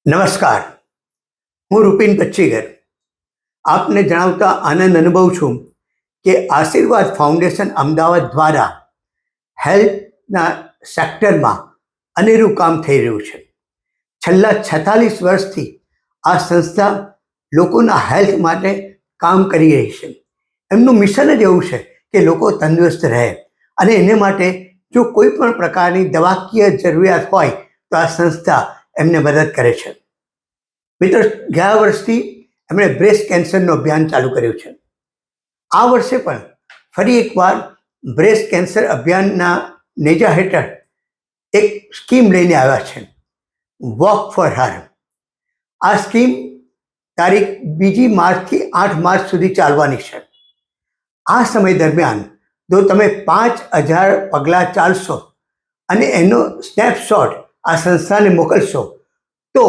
નમસ્કાર, હું રૂપિન પચ્ચીગર આપને જણાવતા આનંદ અનુભવું છું કે આશીર્વાદ ફાઉન્ડેશન અમદાવાદ દ્વારા હેલ્થના સેક્ટરમાં અનેરું કામ થઈ રહ્યું છે. છેલ્લા 46 વર્ષથી આ સંસ્થા લોકોના હેલ્થ માટે કામ કરી રહી છે. એમનું મિશન જ એવું છે કે લોકો તંદુરસ્ત રહે અને એને માટે જો કોઈ પણ પ્રકારની દવાકીય જરૂરિયાત હોય તો આ સંસ્થા એમને મદદ કરે છે. મિત્રો, ગયા વર્ષથી એમણે બ્રેસ્ટ કેન્સરનું અભિયાન ચાલુ કર્યું છે. આ વર્ષે પણ ફરી એકવાર બ્રેસ્ટ કેન્સર અભિયાનના નેજા હેઠળ એક સ્કીમ લઈને આવ્યા છે, વોક ફોર હર. આ સ્કીમ તારીખ 2 માર્ચથી 8 માર્ચ સુધી ચાલવાની છે. આ સમય દરમિયાન જો તમે 5000 પગલાં ચાલશો અને એનો સ્નેપશોટ આ સંસ્થાને મોકલશો તો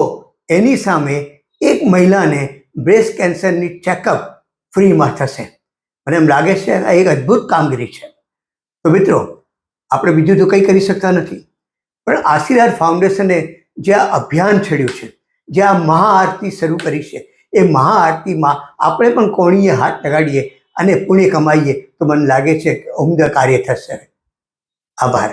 એની સામે એક મહિલાને બ્રેસ્ટ કેન્સરની ચેકઅપ ફ્રીમાં થશે. મને એમ લાગે છે આ એક અદ્ભુત કામગીરી છે. તો મિત્રો, આપણે બીજું તો કંઈ કરી શકતા નથી, પણ આશીર્વાદ ફાઉન્ડેશને જે આ અભિયાન છેડ્યું છે, જે આ મહાઆરતી શરૂ કરી છે, એ મહાઆરતીમાં આપણે પણ કોણીએ હાથ લગાડીએ અને પુણ્ય કમાઈએ તો મને લાગે છે કે ઉમદા કાર્ય થશે. આભાર.